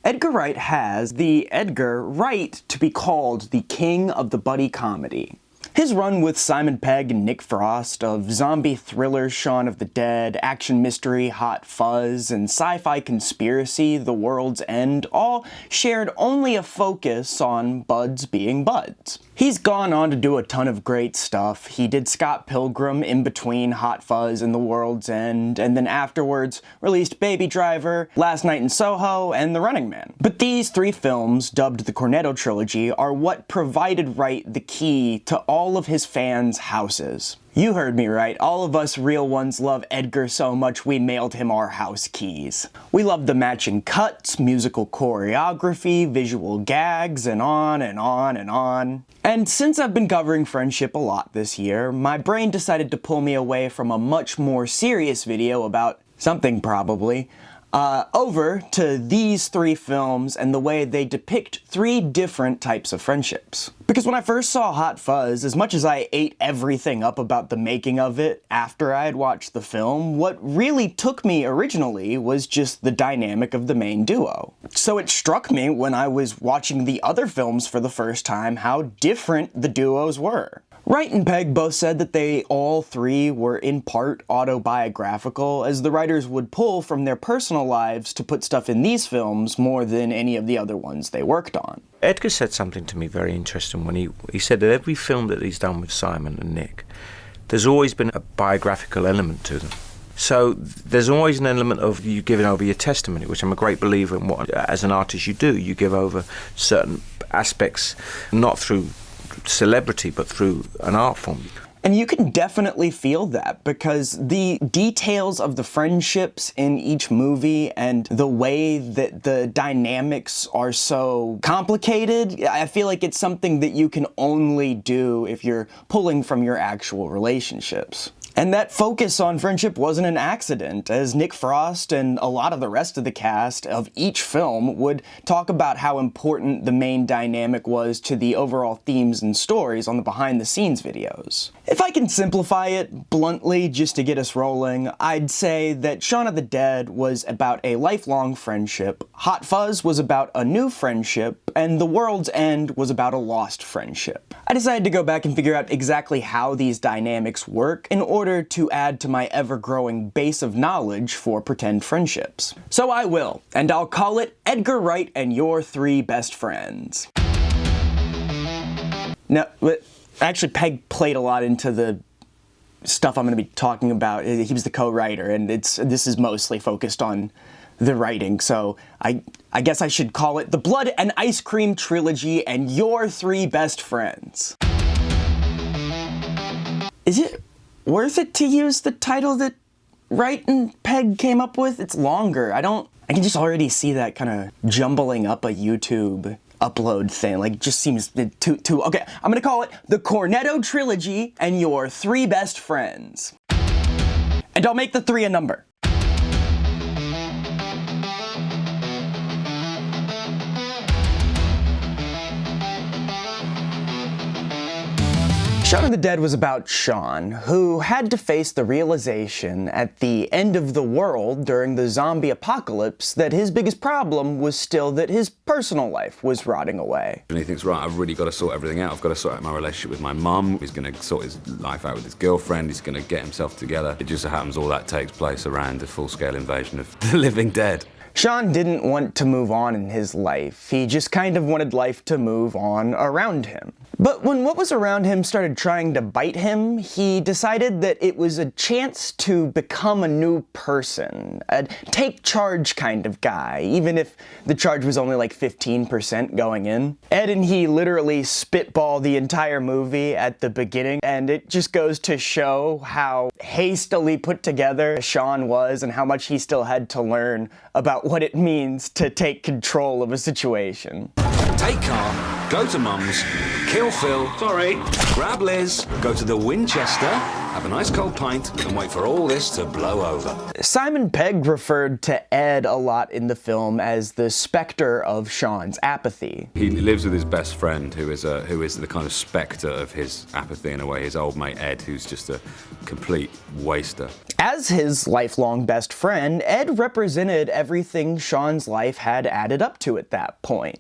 Edgar Wright has the Edgar right to be called the king of the buddy comedy. His run with Simon Pegg and Nick Frost of zombie thriller Shaun of the Dead, action mystery Hot Fuzz, and sci-fi conspiracy The World's End all shared only a focus on buds being buds. He's gone on to do a ton of great stuff. He did Scott Pilgrim in between Hot Fuzz and The World's End, and then afterwards released Baby Driver, Last Night in Soho, and The Running Man. But these three films, dubbed the Cornetto Trilogy, are what provided Wright the key to all of his fans' houses. You heard me right, all of us real ones love Edgar so much we mailed him our house keys. We love the matching cuts, musical choreography, visual gags, and on and on and on. And since I've been covering friendship a lot this year, my brain decided to pull me away from a much more serious video about something probably, over to these three films and the way they depict three different types of friendships. Because when I first saw Hot Fuzz, as much as I ate everything up about the making of it after I had watched the film, what really took me originally was just the dynamic of the main duo. So it struck me when I was watching the other films for the first time how different the duos were. Wright and Pegg both said that they all three were in part autobiographical, as the writers would pull from their personal lives to put stuff in these films more than any of the other ones they worked on. Edgar said something to me very interesting when he said that every film that he's done with Simon and Nick, there's always been a biographical element to them. So there's always an element of you giving over your testimony, which I'm a great believer in what, as an artist, you do. You give over certain aspects, not through celebrity, but through an art form. And you can definitely feel that, because the details of the friendships in each movie and the way that the dynamics are so complicated, I feel like it's something that you can only do if you're pulling from your actual relationships. And that focus on friendship wasn't an accident, as Nick Frost and a lot of the rest of the cast of each film would talk about how important the main dynamic was to the overall themes and stories on the behind-the-scenes videos. If I can simplify it bluntly just to get us rolling, I'd say that Shaun of the Dead was about a lifelong friendship, Hot Fuzz was about a new friendship, and The World's End was about a lost friendship. I decided to go back and figure out exactly how these dynamics work in order to add to my ever-growing base of knowledge for pretend friendships. So I will, and I'll call it Edgar Wright and Your Three Best Friends. No, actually Pegg played a lot into the stuff I'm going to be talking about. He was the co-writer, and this is mostly focused on the writing, so I guess I should call it The Blood and Ice Cream Trilogy and Your Three Best Friends. Is it worth it to use the title that Wright and Pegg came up with? It's longer. I can just already see that kind of jumbling up a YouTube upload thing. Like, it just seems too, okay, I'm gonna call it The Cornetto Trilogy and Your Three Best Friends. And I'll make the three a number. Shaun of the Dead was about Shaun, who had to face the realization at the end of the world during the zombie apocalypse that his biggest problem was still that his personal life was rotting away. And he thinks, right, I've really got to sort everything out. I've got to sort out my relationship with my mum. He's going to sort his life out with his girlfriend. He's going to get himself together. It just so happens all that takes place around the full-scale invasion of the living dead. Shaun didn't want to move on in his life. He just kind of wanted life to move on around him. But when what was around him started trying to bite him, he decided that it was a chance to become a new person, a take charge kind of guy, even if the charge was only like 15% going in. Ed and he literally spitball the entire movie at the beginning, and it just goes to show how hastily put together Shaun was and how much he still had to learn about what it means to take control of a situation. take car, go to Mum's, kill Phil, grab Liz, go to the Winchester, have a nice cold pint, and wait for all this to blow over. Simon Pegg referred to Ed a lot in the film as the specter of Shaun's apathy. He lives with his best friend, who is the kind of spectre of his apathy in a way, his old mate Ed, who's just a complete waster. As his lifelong best friend, Ed represented everything Shaun's life had added up to at that point.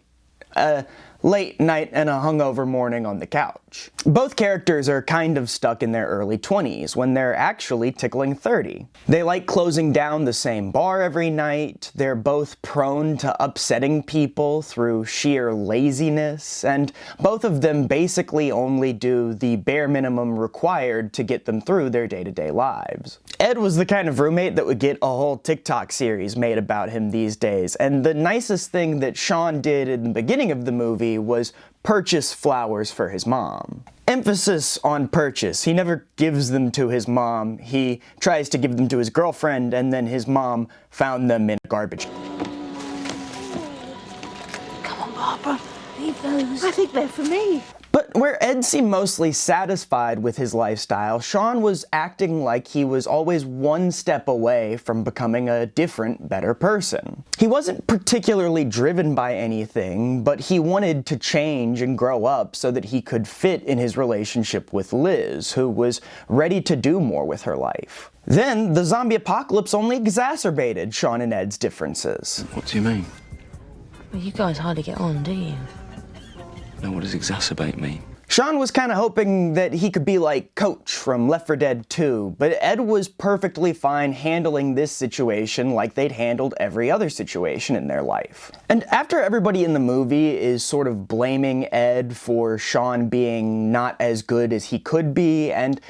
A late night and a hungover morning on the couch. Both characters are kind of stuck in their early 20s when they're actually tickling 30. They like closing down the same bar every night, they're both prone to upsetting people through sheer laziness, and both of them basically only do the bare minimum required to get them through their day-to-day lives. Ed was the kind of roommate that would get a whole TikTok series made about him these days, and the nicest thing that Shaun did in the beginning of the movie was purchase flowers for his mom. Emphasis on purchase. He never gives them to his mom. He tries to give them to his girlfriend, and then his mom found them in a garbage. Come on, Barbara. Leave those. I think they're for me. But where Ed seemed mostly satisfied with his lifestyle, Shaun was acting like he was always one step away from becoming a different, better person. He wasn't particularly driven by anything, but he wanted to change and grow up so that he could fit in his relationship with Liz, who was ready to do more with her life. Then, the zombie apocalypse only exacerbated Shaun and Ed's differences. What do you mean? Well, you guys hardly get on, do you? No, what does exacerbate mean? Shaun was kind of hoping that he could be like Coach from Left 4 Dead 2, but Ed was perfectly fine handling this situation like they'd handled every other situation in their life. And after everybody in the movie is sort of blaming Ed for Shaun being not as good as he could be, and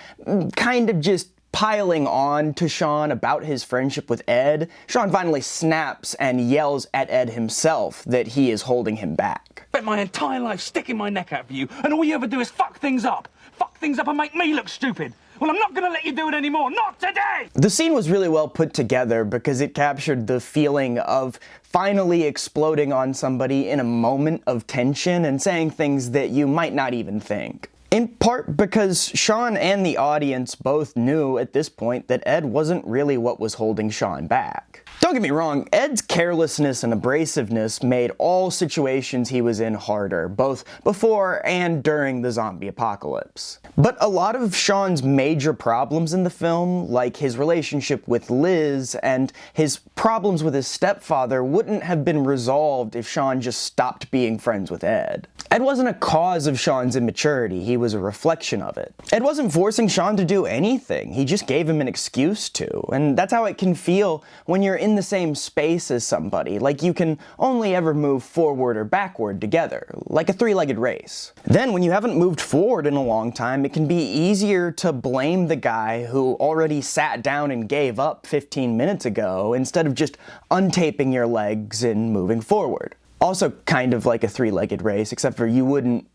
kind of just piling on to Shaun about his friendship with Ed, Shaun finally snaps and yells at Ed himself that he is holding him back. Spent my entire life sticking my neck out for you, and all you ever do is fuck things up. Fuck things up and make me look stupid. Well, I'm not gonna let you do it anymore. Not today! The scene was really well put together because it captured the feeling of finally exploding on somebody in a moment of tension and saying things that you might not even think. In part because Shaun and the audience both knew at this point that Ed wasn't really what was holding Shaun back. Don't get me wrong, Ed's carelessness and abrasiveness made all situations he was in harder, both before and during the zombie apocalypse. But a lot of Shaun's major problems in the film, like his relationship with Liz and his problems with his stepfather, wouldn't have been resolved if Shaun just stopped being friends with Ed. Ed wasn't a cause of Shaun's immaturity, he was a reflection of it. Ed wasn't forcing Shaun to do anything, he just gave him an excuse to, and that's how it can feel when you're in the same space as somebody, like you can only ever move forward or backward together, like a three-legged race. Then when you haven't moved forward in a long time, it can be easier to blame the guy who already sat down and gave up 15 minutes ago instead of just untaping your legs and moving forward. Also kind of like a three-legged race, except for you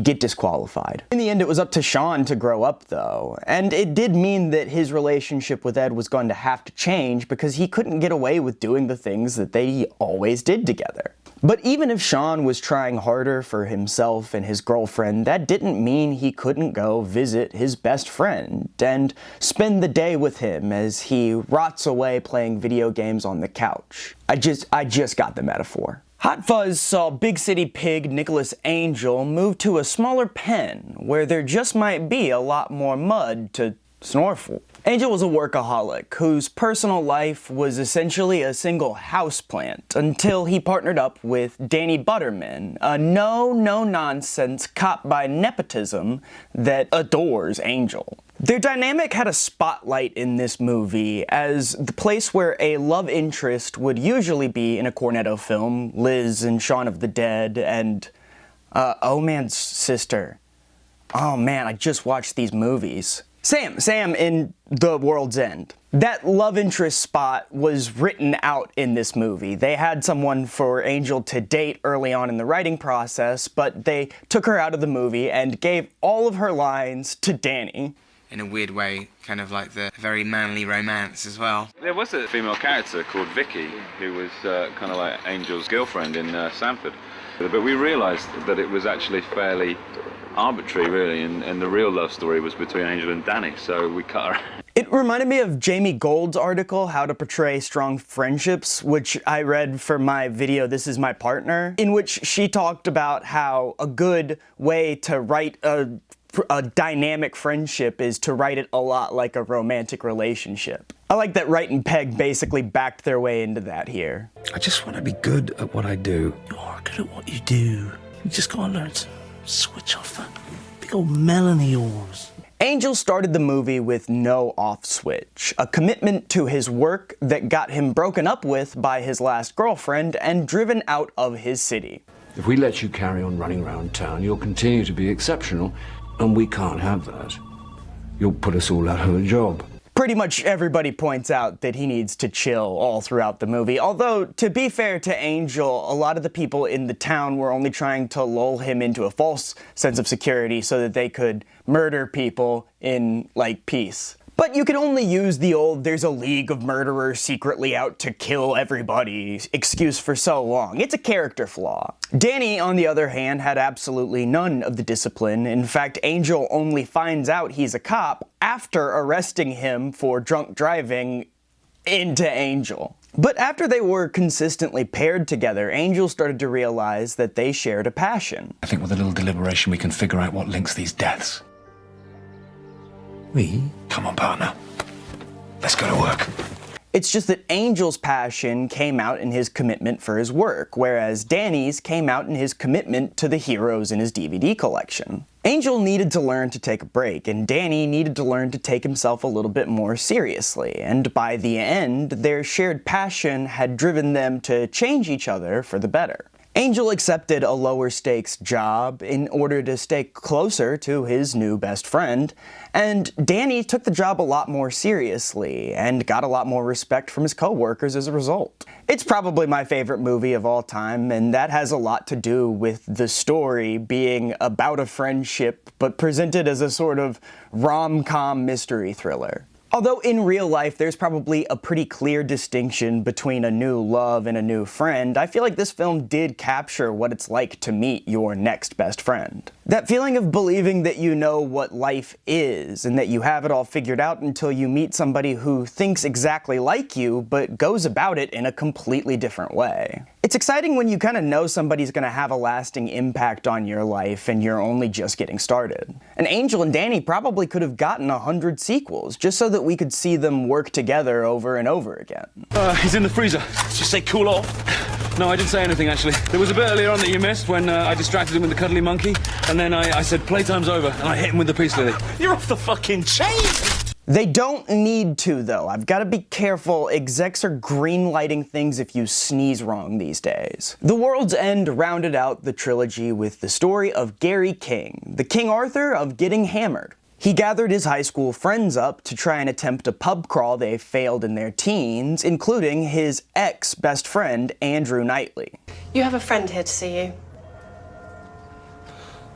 get disqualified. In the end, it was up to Shaun to grow up, though, and it did mean that his relationship with Ed was going to have to change because he couldn't get away with doing the things that they always did together. But even if Shaun was trying harder for himself and his girlfriend, that didn't mean he couldn't go visit his best friend and spend the day with him as he rots away playing video games on the couch. I just got the metaphor. Hot Fuzz saw big city pig Nicholas Angel move to a smaller pen where there just might be a lot more mud to snorkel. Angel was a workaholic whose personal life was essentially a single houseplant until he partnered up with Danny Butterman, a no-nonsense cop by nepotism that adores Angel. Their dynamic had a spotlight in this movie as the place where a love interest would usually be in a Cornetto film, Liz and Shaun of the Dead, and Oh Man's sister. Oh man, I just watched these movies. Sam in The World's End. That love interest spot was written out in this movie. They had someone for Angel to date early on in the writing process, but they took her out of the movie and gave all of her lines to Danny. In a weird way, kind of like the very manly romance as well. There was a female character called Vicky who was kind of like Angel's girlfriend in Sanford. But we realised that it was actually fairly arbitrary, really, and the real love story was between Angel and Danny, so we cut her. It reminded me of Jamie Gold's article, How to Portray Strong Friendships, which I read for my video, This Is My Partner, in which she talked about how a good way to write a dynamic friendship is to write it a lot like a romantic relationship. I like that Wright and Pegg basically backed their way into that here. I just want to be good at what I do. You're good at what you do. You just gotta learn to switch off that big old melon of yours. Angel started the movie with no off switch, a commitment to his work that got him broken up with by his last girlfriend and driven out of his city. If we let you carry on running around town, you'll continue to be exceptional, and we can't have that. You'll put us all out of a job. Pretty much everybody points out that he needs to chill all throughout the movie, although, to be fair to Angel, a lot of the people in the town were only trying to lull him into a false sense of security so that they could murder people in, like, peace. But you can only use the old "there's a league of murderers secretly out to kill everybody" excuse for so long. It's a character flaw. Danny, on the other hand, had absolutely none of the discipline. In fact, Angel only finds out he's a cop after arresting him for drunk driving into Angel. But after they were consistently paired together, Angel started to realize that they shared a passion. I think with a little deliberation we can figure out what links these deaths. We? Come on, partner. Let's go to work. It's just that Angel's passion came out in his commitment for his work, whereas Danny's came out in his commitment to the heroes in his DVD collection. Angel needed to learn to take a break, and Danny needed to learn to take himself a little bit more seriously, and by the end, their shared passion had driven them to change each other for the better. Angel accepted a lower stakes job in order to stay closer to his new best friend, and Danny took the job a lot more seriously and got a lot more respect from his co-workers as a result. It's probably my favorite movie of all time, and that has a lot to do with the story being about a friendship but presented as a sort of rom-com mystery thriller. Although in real life there's probably a pretty clear distinction between a new love and a new friend, I feel like this film did capture what it's like to meet your next best friend. That feeling of believing that you know what life is and that you have it all figured out until you meet somebody who thinks exactly like you but goes about it in a completely different way. It's exciting when you kind of know somebody's going to have a lasting impact on your life and you're only just getting started. And Angel and Danny probably could have gotten 100 sequels just so that we could see them work together over and over again. He's in the freezer. Just say cool off. No, I didn't say anything, actually. There was a bit earlier on that you missed when I distracted him with the cuddly monkey, and then I said playtime's over, and I hit him with the peace lily. You're off the fucking chain! They don't need to, though. I've got to be careful. Execs are green-lighting things if you sneeze wrong these days. The World's End rounded out the trilogy with the story of Gary King, the King Arthur of getting hammered. He gathered his high school friends up to try and attempt a pub crawl they failed in their teens, including his ex-best friend, Andrew Knightley. You have a friend here to see you.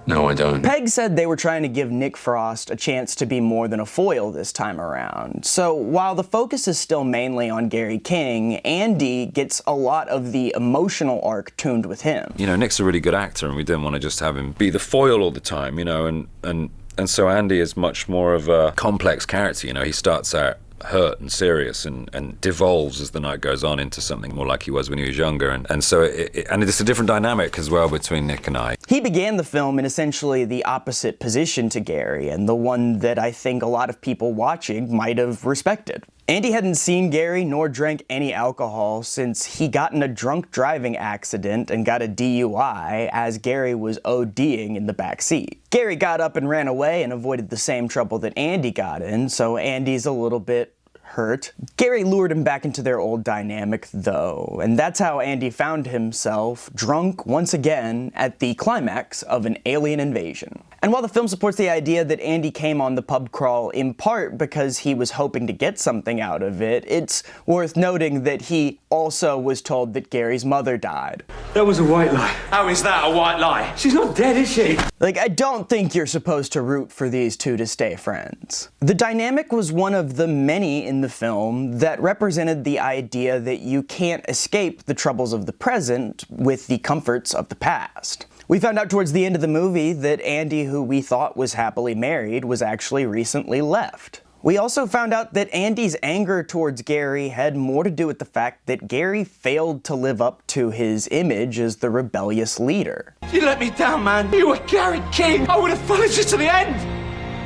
No, I don't. Pegg said they were trying to give Nick Frost a chance to be more than a foil this time around. So while the focus is still mainly on Gary King, Andy gets a lot of the emotional arc tuned with him. You know, Nick's a really good actor, and we didn't want to just have him be the foil all the time, you know, and so Andy is much more of a complex character, you know. He starts out hurt and serious and devolves as the night goes on into something more like he was when he was younger, and so it's a different dynamic as well between Nick and I. He began the film in essentially the opposite position to Gary, and the one that I think a lot of people watching might have respected. Andy hadn't seen Gary nor drank any alcohol since he got in a drunk driving accident and got a DUI as Gary was ODing in the back seat. Gary got up and ran away and avoided the same trouble that Andy got in, so Andy's a little bit hurt. Gary lured him back into their old dynamic, though, and that's how Andy found himself drunk once again at the climax of an alien invasion. And while the film supports the idea that Andy came on the pub crawl in part because he was hoping to get something out of it, it's worth noting that he also was told that Gary's mother died. That was a white lie. How is that a white lie? She's not dead, is she? Like, I don't think you're supposed to root for these two to stay friends. The dynamic was one of the many in the film that represented the idea that you can't escape the troubles of the present with the comforts of the past. We found out towards the end of the movie that Andy, who we thought was happily married, was actually recently left. We also found out that Andy's anger towards Gary had more to do with the fact that Gary failed to live up to his image as the rebellious leader. You let me down, man. You were Gary King. I would have followed you to the end.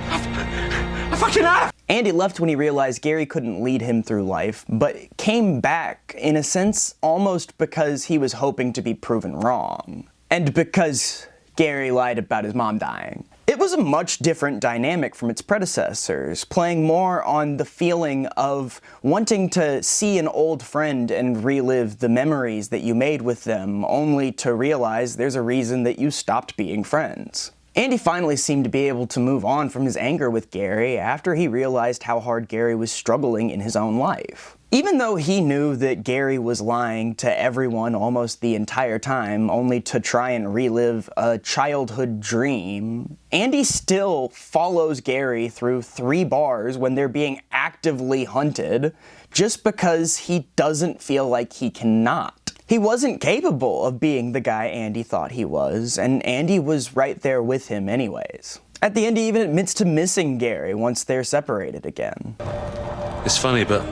I fucking have. Andy left when he realized Gary couldn't lead him through life, but came back, in a sense, almost because he was hoping to be proven wrong. And because Gary lied about his mom dying. It was a much different dynamic from its predecessors, playing more on the feeling of wanting to see an old friend and relive the memories that you made with them, only to realize there's a reason that you stopped being friends. Andy finally seemed to be able to move on from his anger with Gary after he realized how hard Gary was struggling in his own life. Even though he knew that Gary was lying to everyone almost the entire time, only to try and relive a childhood dream, Andy still follows Gary through 3 bars when they're being actively hunted, just because he doesn't feel like he cannot. He wasn't capable of being the guy Andy thought he was, and Andy was right there with him anyways. At the end, he even admits to missing Gary once they're separated again. It's funny, but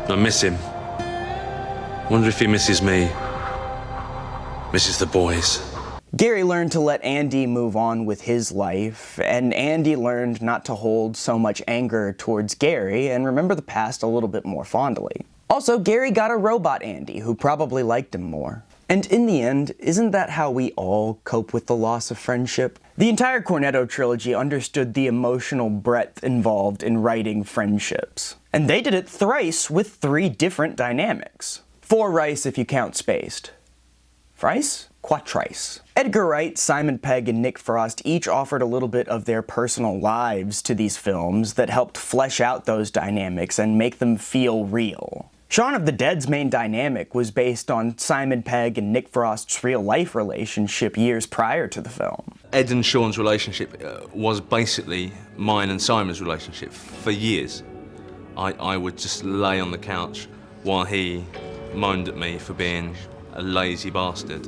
I miss him. Wonder if he misses me. Misses the boys. Gary learned to let Andy move on with his life, and Andy learned not to hold so much anger towards Gary and remember the past a little bit more fondly. Also, Gary got a robot Andy who probably liked him more. And in the end, isn't that how we all cope with the loss of friendship? The entire Cornetto trilogy understood the emotional breadth involved in writing friendships. And they did it thrice with 3 different dynamics. 4 rice if you count spaced. Thrice? Quatrice. Edgar Wright, Simon Pegg, and Nick Frost each offered a little bit of their personal lives to these films that helped flesh out those dynamics and make them feel real. Shaun of the Dead's main dynamic was based on Simon Pegg and Nick Frost's real-life relationship years prior to the film. Ed and Shaun's relationship was basically mine and Simon's relationship for years. I would just lay on the couch while he moaned at me for being a lazy bastard.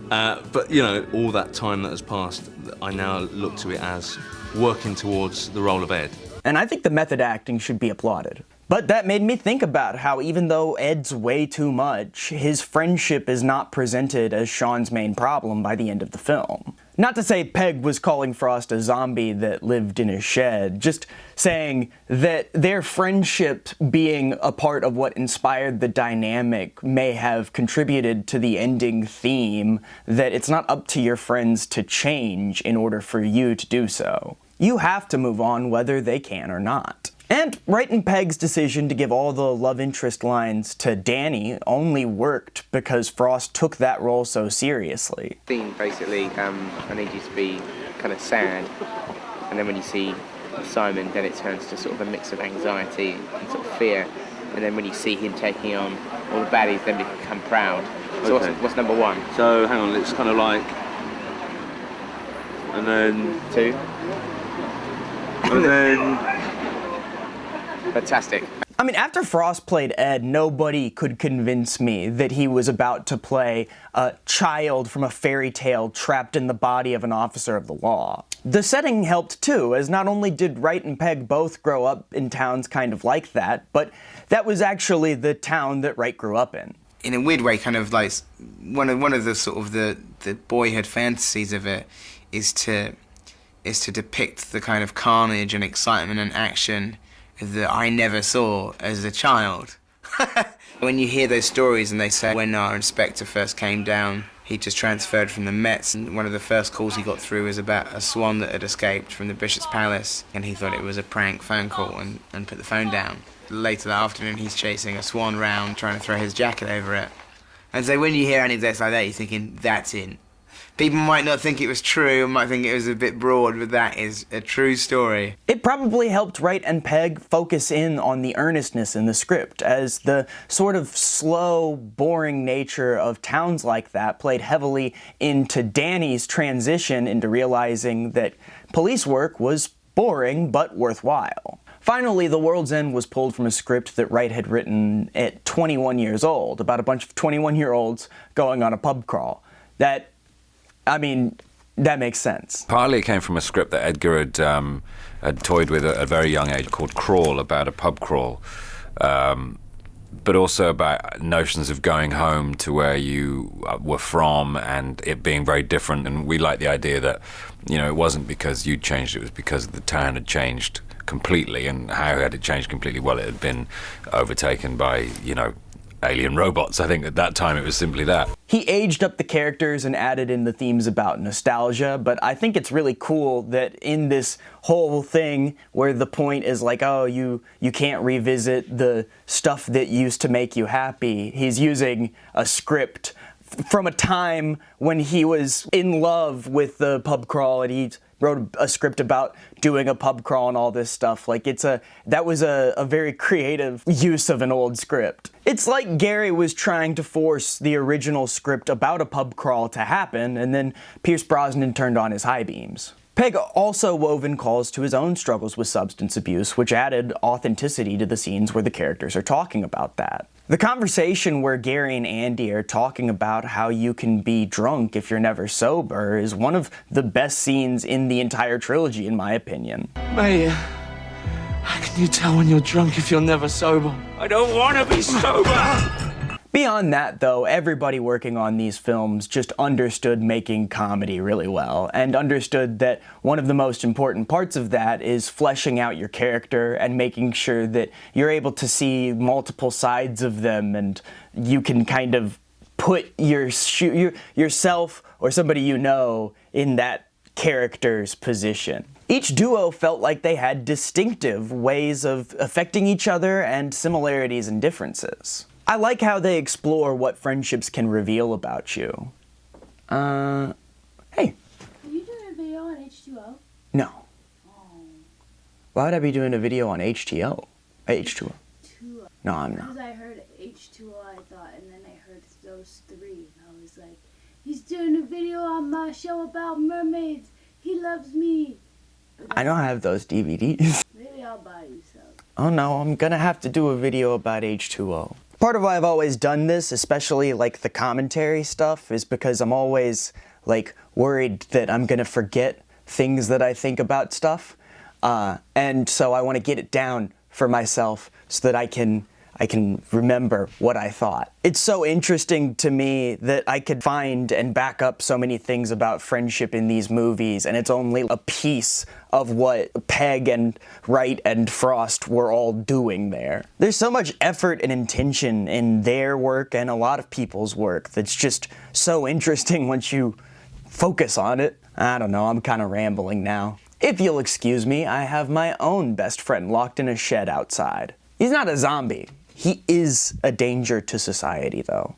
But, you know, all that time that has passed, I now look to it as working towards the role of Ed. And I think the method acting should be applauded. But that made me think about how even though Ed's way too much, his friendship is not presented as Shaun's main problem by the end of the film. Not to say Pegg was calling Frost a zombie that lived in his shed, just saying that their friendship being a part of what inspired the dynamic may have contributed to the ending theme, that it's not up to your friends to change in order for you to do so. You have to move on whether they can or not. And Wright and Pegg's decision to give all the love interest lines to Danny only worked because Frost took that role so seriously. Theme, basically, I need you to be kind of sad, and then when you see Simon, then it turns to sort of a mix of anxiety and sort of fear, and then when you see him taking on all the baddies, then you become proud. So okay. what's number 1? So, hang on, it's kind of like... And then... 2. And then... Fantastic. I mean, after Frost played Ed, nobody could convince me that he was about to play a child from a fairy tale trapped in the body of an officer of the law. The setting helped too, as not only did Wright and Pegg both grow up in towns kind of like that, but that was actually the town that Wright grew up in. In a weird way, kind of like one of the sort of the boyhood fantasies of it is to depict the kind of carnage and excitement and action that I never saw as a child. When you hear those stories and they say when our inspector first came down, he just transferred from the Mets, and one of the first calls he got through was about a swan that had escaped from the Bishop's Palace, and he thought it was a prank phone call and put the phone down. Later that afternoon he's chasing a swan round, trying to throw his jacket over it. And so when you hear any of this like that, you're thinking, that's in. People might not think it was true, might think it was a bit broad, but that is a true story. It probably helped Wright and Pegg focus in on the earnestness in the script, as the sort of slow, boring nature of towns like that played heavily into Danny's transition into realizing that police work was boring but worthwhile. Finally, The World's End was pulled from a script that Wright had written at 21 years old, about a bunch of 21-year-olds going on a pub crawl. That makes sense. Partly it came from a script that Edgar had toyed with at a very young age called Crawl, about a pub crawl, but also about notions of going home to where you were from and it being very different. And we liked the idea that, it wasn't because you'd changed, it was because the town had changed completely. And how had it changed completely? Well, it had been overtaken by, alien robots. I think at that time it was simply that. He aged up the characters and added in the themes about nostalgia, but I think it's really cool that in this whole thing where the point is like, oh, you can't revisit the stuff that used to make you happy, he's using a script from a time when he was in love with the pub crawl, and he wrote a script about doing a pub crawl and all this stuff. Like, that was a very creative use of an old script. It's like Gary was trying to force the original script about a pub crawl to happen, and then Pierce Brosnan turned on his high beams. Pegg also wove in calls to his own struggles with substance abuse, which added authenticity to the scenes where the characters are talking about that. The conversation where Gary and Andy are talking about how you can be drunk if you're never sober is one of the best scenes in the entire trilogy, in my opinion. Mate, how can you tell when you're drunk if you're never sober? I don't want to be sober! Beyond that, though, everybody working on these films just understood making comedy really well, and understood that one of the most important parts of that is fleshing out your character and making sure that you're able to see multiple sides of them, and you can kind of put yourself or somebody you know in that character's position. Each duo felt like they had distinctive ways of affecting each other and similarities and differences. I like how they explore what friendships can reveal about you. Hey. Are you doing a video on H2O? No. Oh. Why would I be doing a video on H2O? H2O. No, I'm not. Because I heard H2O, I thought, and then I heard those three, and I was like, he's doing a video on my show about mermaids. He loves me. I don't have those DVDs. Maybe I'll buy you some. Oh no, I'm gonna have to do a video about H2O. Part of why I've always done this, especially like the commentary stuff, is because I'm always like worried that I'm gonna forget things that I think about stuff. And so I want to get it down for myself so that I can remember what I thought. It's so interesting to me that I could find and back up so many things about friendship in these movies, and it's only a piece of what Pegg and Wright and Frost were all doing there. There's so much effort and intention in their work and a lot of people's work that's just so interesting once you focus on it. I don't know, I'm kind of rambling now. If you'll excuse me, I have my own best friend locked in a shed outside. He's not a zombie. He is a danger to society, though.